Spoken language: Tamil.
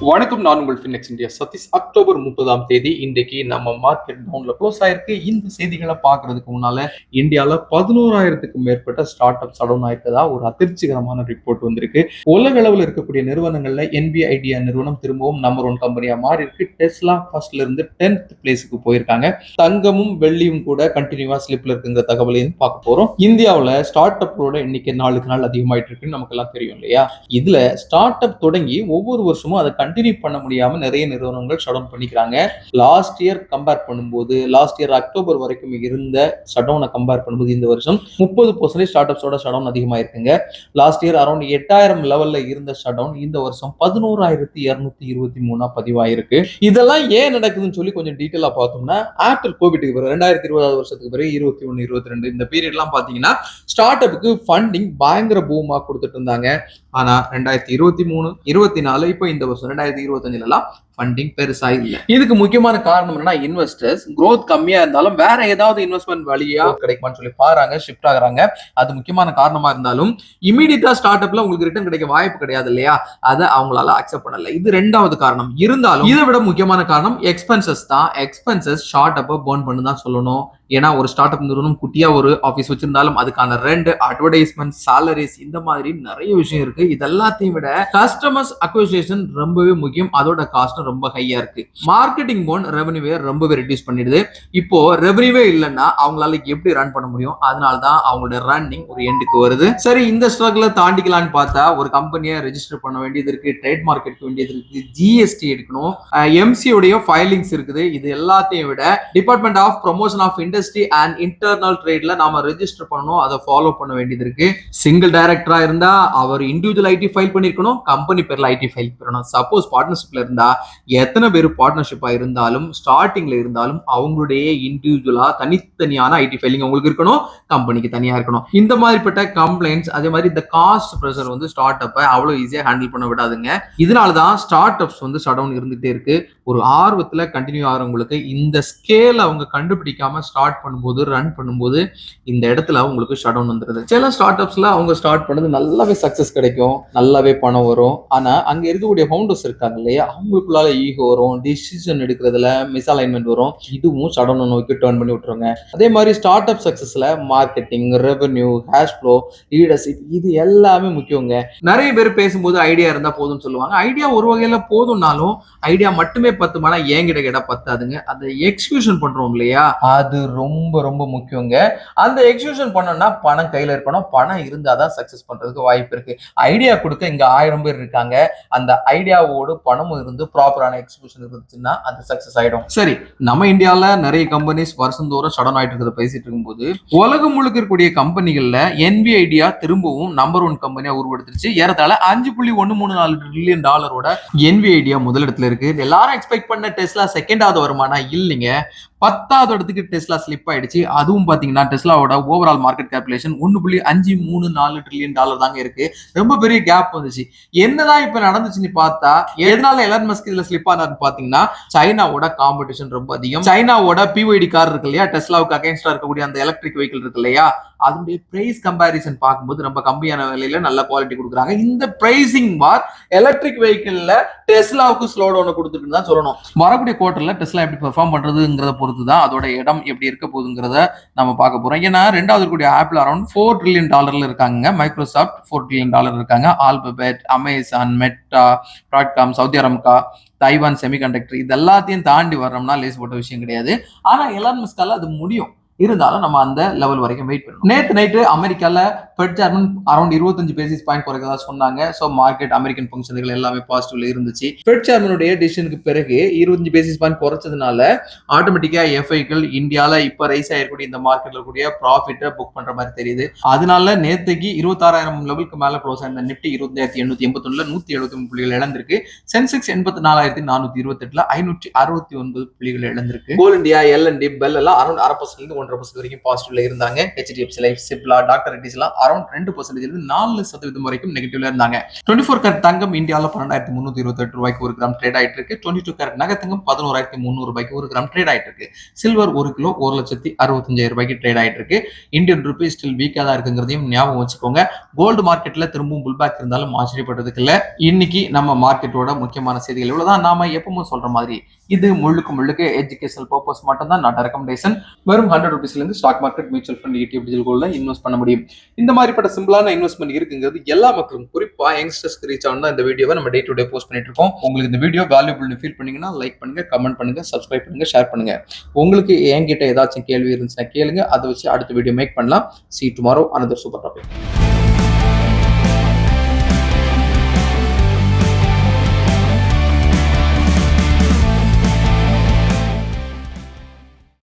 வணக்கம், நான் உங்கள் ஃபின்எக்ஸ் இந்தியா சதீஷ். அக்டோபர் 30ஆம் தேதி இன்றைக்கு நம்ம மார்க்கெட் டவுன்ல க்ளோஸ் ஆயிருக்கு. இந்த செய்திகளை பார்க்கறதுக்கு முன்னால இந்தியாவில் 11,000க்கும் மேற்பட்ட ஸ்டார்ட் அப் சடவுன் ஆயிருக்கதா ஒரு அதிர்ச்சிகரமான ரிப்போர்ட் வந்திருக்கு. உலக அளவில் இருக்கக்கூடிய நிறுவனங்கள்ல NVIDIA நிறுவனம் திரும்பவும் நம்பர் 1 கம்பெனியா மாறி இருக்கு. டெஸ்லா ஃபர்ஸ்ட்ல இருந்து 10th பிளேஸுக்கு போயிருக்காங்க. தங்கமும் வெள்ளியும் கூட கண்டினியூவா ஸ்லிப்ல இருக்குங்கிற தகவலையும் பார்க்க போறோம். இந்தியாவில் ஸ்டார்ட் அப்களோட எண்ணிக்கை நாளுக்கு நாள் அதிகமாயிட்டு இருக்குன்னு நமக்கு எல்லாம் தெரியும் இல்லையா? இதுல ஸ்டார்ட் அப் தொடங்கி ஒவ்வொரு வருஷமும் அதை கண்டினியூ பண்ண முடியாம நிறைய நிறுவனங்கள் ஷட் பண்ணிக்கிறாங்க. லாஸ்ட் இயர் கம்பேர் பண்ணும்போது, லாஸ்ட் இயர் அக்டோபர் வரைக்கும் இருந்த ஷட் டவுனை கம்பேர் பண்ணும்போது இந்த வருஷம் 30% ஸ்டார்ட் அப்ஸோட ஷட் டவுன் அதிகமா இருக்குங்க. லாஸ்ட் இயர் அரௌண்ட் 8,000 லெவல்ல இருந்த ஷட் டவுன் இந்த வருஷம் 11,223 பதிவாயிருக்கு. இதெல்லாம் ஏன் நடக்குதுன்னு சொல்லி கொஞ்சம் டீட்டெயிலா பார்த்தோம்னா, ஆஃப்டர் கோவிட்க்கு பிறகு 2020 வருஷத்துக்கு பிறகு 21, 22 இந்த பீரியட் எல்லாம் பாத்தீங்கன்னா ஸ்டார்ட் அப்புக்கு ஃபண்டிங் பயங்கர பூமா கொடுத்துட்டு இருந்தாங்க. ஆனா 2023, 24 இப்போ இந்த வருஷம் 2025 ஃபண்டிங் பெருசா இல்ல. இதுக்கு முக்கியமான காரணம் என்னன்னா, இன்வெஸ்டர்ஸ் growth கம்மியா இருந்தாலும் வேற ஏதாவது இன்வெஸ்ட்மெண்ட் வழியா கிடைக்குமான்னு சொல்லி பாருங்க, ஷிஃப்ட் ஆகுறாங்க. அது முக்கியமான காரணமா இருந்தாலும் இமீடியட்டா ஸ்டார்ட் அப்ல உங்களுக்கு ரிட்டர்ன் கிடைக்க வாய்ப்பு கிடையாது இல்லையா? அதை அவங்களால அக்செப்ட் பண்ணல. இது ரெண்டாவது காரணம். இருந்தாலும் இதை விட முக்கியமான காரணம் எக்ஸ்பென்சஸ் தான். எக்ஸ்பென்சஸ் ஸ்டார்ட் அப்ப பர்ன் பண்ணு தான் சொல்லணும். ஏன்னா ஒரு ஸ்டார்ட் அப் நிறுவனம் குட்டியா ஒரு ஆஃபீஸ் வச்சிருந்தாலும் அதுக்கான ரெண்ட், அட்வர்டைஸ்மெண்ட், சாலரிஸ் இந்த மாதிரி நிறைய விஷயம் இருக்கு. இதெல்லாத்தையும் விட கஸ்டமர்ஸ் அக்விசிஷன் ரொம்பவே முக்கியம். அதோட காஸ்ட் ரொம்ப ஹையா இருக்கு. மார்க்கெட்டிங் போன் ரெவன்யூவே ரொம்பவே ரெடியூஸ் பண்ணிடுது. இப்போ ரெவன்யூவே இல்லைன்னா அவங்களால எப்படி ரன் பண்ண முடியும்? அதனாலதான் அவங்களோட ரன்னிங் ஒரு எண்டுக்கு வருது. சரி, இந்த ஸ்ட்ரகிள தாண்டிக்கலான்னு பார்த்தா ஒரு கம்பெனியை ரெஜிஸ்டர் பண்ண வேண்டியது இருக்கு, ட்ரேட் மார்க் எடுக்க வேண்டியது இருக்கு, GST எடுக்கணும், MC உடைய ஃபைலிங்ஸ் இருக்குது. இது எல்லாத்தையும் விட department of promotion of industry and internal ட்ரேட்ல நாம ரெஜிஸ்டர் பண்ணணும், அதை ஃபாலோ பண்ண வேண்டியது இருக்கு. சிங்கிள் டைரக்டரா இருந்தா அவர் இண்டிவிஜுவல் ஐடி ஃபைல் பண்ணிருக்கணும், கம்பெனி பேர்ல ஐடி ஃபைல் பண்ணணும். சப்போஸ் பார்ட்னர்ஷிப்ல இருந்தா எத்தனை பேர் பார்ட்னர்ஷிப்பா இருந்தாலும் ஸ்டார்டிங்ல இருந்தாலும் அவங்களுடைய இண்டிவிஜுவலா தனித்தனியான ஐடி ஃபைலிங் உங்களுக்கு இருக்கணும், கம்பெனிக்கு தனியா இருக்கணும். இந்த மாதிரிப்பட்ட கம்ப்ளைண்ட்ஸ், அதே மாதிரி இந்த காஸ்ட் பிரஷர் வந்து ஸ்டார்ட் அப்பை அவ்வளவு ஈஸியா ஹேண்டில் பண்ண விடாதுங்க. இதனாலதான் ஸ்டார்ட் அப்ஸ் வந்து ஷட் டவுன் இருந்துட்டே இருக்கு. ஒரு ஆர்வத்துல கண்டினியூ ஆகிறவங்களுக்கு இந்த ஸ்கேல் அவங்க கண்டுபிடிக்காம ஸ்டார்ட் பண்ணும்போது, ரன் பண்ணும்போது இந்த இடத்துல உங்களுக்கு ஷட் டவுன் வந்துருது. சில ஸ்டார்ட் அப்ஸ்ல அவங்க ஸ்டார்ட் பண்ணது நல்லாவே சக்சஸ் கிடைக்கும், நல்லாவே பணம் வரும். ஆனா அங்க இருக்கக்கூடிய ஃபவுண்டர்ஸ் இருக்காங்க இல்லையா, அவங்களுக்குள்ளால ஈகோ வரும், டிசிஷன் எடுக்கிறதுல மிஸ்அலைன்மெண்ட் வரும். இதுவும் ஷட் டவுன் நோக்கி டர்ன் பண்ணி விட்டுருங்க. அதே மாதிரி ஸ்டார்ட் அப் சக்சஸ்ல marketing, revenue, cash flow, leadership இது எல்லாமே முக்கியங்க. நிறைய பேர் பேசும்போது ஐடியா இருந்தா போதும்னு சொல்லுவாங்க. ஐடியா ஒரு வகையில போதும்னாலும் ஐடியா மட்டுமே பத்துமானா என்கிட்ட கேட்டா பத்தாதுங்க. அதை எக்ஸிகியூஷன் பண்றோம் இல்லையா, அது ரொம்ப ரொம்ப முக்கியங்க. அந்த எக்ஸிகியூஷன் பண்ணணும்னா பணம் கையில இருக்கணும். பணம் இருந்தாதான் சக்சஸ் பண்றதுக்கு வாய்ப்பு இருக்கு. ஐடியா கொடுக்க இங்க 1000 பேர் இருக்காங்க. அந்த ஐடியாவோடு பணமும் இருந்து ப்ராப்பரான எக்ஸிகியூஷன் இருந்துச்சுன்னா அது சக்சஸ் ஆயிடும். சரி, நம்ம இந்தியால நிறைய கம்பெனிஸ் வருஷந்தோறும் ஷட் டவுன் ஆயிட்டு இருக்கிறத பேசிட்டு இருக்கும்போது, உலகம் முழுக்க இருக்கக்கூடிய கம்பெனிகள்ல NVIDIA திரும்பவும் நம்பர் 1 கம்பெனியா உருவெடுத்துருச்சு. ஏறத்தாழ $5.134 ட்ரில்லியன் NVIDIA முதலிடத்துல இருக்கு. எல்லாரும் எக்ஸ்பெக்ட் பண்ண டெஸ்லா செகண்டாவது வருமானா? இல்லைங்க, 10வது இடத்துக்கு டெஸ்லா ஸ்லிப் ஆயிடுச்சு. அதுவும் பாத்தீங்கன்னா டெஸ்லாவோட ஓவரால் மார்க்கெட் கேபிடேஷன் $1.534 ட்ரில்லியன் தாங்க இருக்கு. ரொம்ப பெரிய கேப் வந்துச்சு. என்னதான் இப்ப நடந்துச்சுன்னு பார்த்தா, எதனால எலான் மஸ்க் இதுல ஸ்லிப் ஆனார்னு பாத்தீங்கன்னா, சைனாவோட காம்படிஷன் ரொம்ப அதிகம். சைனாவோட PYD கார் இருக்கு இல்லையா, டெஸ்லாவுக்கு அகைன்ஸ்டா இருக்கக்கூடிய அந்த எலக்ட்ரிக் வெஹிக்கிள் இருக்கு இல்லையா, அதனுடைய பிரைஸ் கம்பேரிசன் பார்க்கும்போது ரொம்ப கம்மியான விலையில நல்ல குவாலிட்டி கொடுக்குறாங்க. இந்த பிரைசிங் வார் எலக்ட்ரிக் வெஹிக்கிள்ல டெஸ்லாவுக்கு ஸ்லோ டவுன் கொடுத்துட்டு தான் சொல்லணும். வரக்கூடிய குவார்டர்ல டெஸ்லா எப்படி பெர்ஃபார்ம் பண்றதுங்கிறத பொறுத்து தான் அதோட இடம் எப்படி இருக்க போகுதுங்கிறத நம்ம பார்க்க போறோம். ஏன்னா ரெண்டாவது கூடிய ஆப்பிள் அரௌண்ட் $4 ட்ரில்லியன் இருக்காங்க, மைக்ரோசாஃப்ட் $4 ட்ரில்லியன் இருக்காங்க, alphabet, Amazon, meta, Broadcom, Saudi Arabia, Taiwan semiconductor இது எல்லாத்தையும் தாண்டி வர்றோம்னா லேஸ் போட்ட விஷயம் கிடையாது. ஆனா எலான் மஸ்கால அது முடியும். இருந்தாலும் நம்ம அந்த லெவல் வரைக்கும் வெயிட் பண்ணணும். நேத்து நைட்டு அமெரிக்கால Fed chairman around 25 basis point குறைக்கிறதா சொன்னாங்க. ஸோ மார்க்கெட் அமெரிக்கன் ஃபங்க்ஷன்கள் எல்லாமே பாசிட்டிவ்ல இருந்துச்சு. ஃபெட் சேர்மனுடைய டிசிஷனுக்கு பிறகு 25 பேசிஸ் பாயிண்ட் குறைச்சதுனால ஆட்டோமேட்டிக்கா FIக்கள் இந்தியால இப்ப ரைஸ் ஆயிருக்கூடிய இந்த மார்க்கெட்ல கூடிய ப்ராஃபிட்டை புக் பண்ற மாதிரி தெரியுது. அதனால நேத்துக்கு 26,000 லெவலுக்கு மேல க்ளோஸ் ஆயிருந்த நிப்டி 25,881 173 புள்ளிகள் இழந்திருக்கு. சென்செக்ஸ் 84,428 569 புள்ளிகள் இழந்திருக்கு. கோல் இந்தியா, LND, பெல் எல்லாம் அரௌண்ட் 0.5% 1.5% வரைக்கும் பாசிட்டிவ்ல இருந்தாங்க. HDFC life, Cipla, doctor Reddy's எல்லாம் அரௌண்ட் 2% இருந்து 4% வரைக்கும் நெகட்டிவ்ல இருந்தாங்க. 24 கேரட் தங்கம் இந்தியாவில் 12,328 ரூபாய்க்கு ஒரு கிராம் ட்ரேட் ஆயிட்டு இருக்கு. 22 கேரட் நகை தங்கம் 11,300 ரூபாய்க்கு ஒரு கிராம் ட்ரேட் ஆயிட்டு இருக்கு. சில்வர் 1 கிலோ 1,65,000 ரூபாய்க்கு ட்ரேட் ஆயிட்டு இருக்கு. இந்தியன் ரூபி ஸ்டில் வீக்கா தான் இருக்குங்கிறதையும் ஞாபகம் வச்சுக்கோங்க. கோல்டு மார்க்கெட்ல திரும்பவும் புல் பேக் இருந்தாலும் ஆச்சரியப்படுறதுக்கு இல்ல. இன்னைக்கு நம்ம மார்க்கெட்டோட முக்கியமான செய்திகள் இவ்வளவுதான். நாம எப்பவும் சொல்ற மாதிரி இது முழுக்க எஜுகேஷனல் பர்பஸ் மட்டும் தான், நாட் ரெக்கமெண்டேஷன். வெறும் 100 ரூபீஸ்ல இருந்து stock market, mutual fund, ETF, digital கோல்ட்ல இன்வெஸ்ட் பண்ண முடியும். இந்த மாதிரிப்பட்ட சிம்பிளான இன்வெஸ்ட்மெண்ட் இருக்குங்கிறது எல்லா மக்களும், குறிப்பா யங்ஸ்டர்ஸ்க்கு ரீச் ஆகணும். இந்த வீடியோவை நம்ம டே டு டே போஸ்ட் பண்ணிட்டு இருக்கோம். உங்களுக்கு இந்த வீடியோ வேல்யூபிள்னு ஃபீல் பண்ணீங்கன்னா லைக் பண்ணுங்க, கமெண்ட் பண்ணுங்க, சப்ஸ்கிரைப் பண்ணுங்க, ஷேர் பண்ணுங்க. உங்களுக்கு என்கிட்ட ஏதாச்சும் கேள்வி இருந்துச்சுன்னா கேளுங்க, அதை வச்சு அடுத்த வீடியோ மேக் பண்ணலாம். See you tomorrow, another super topic.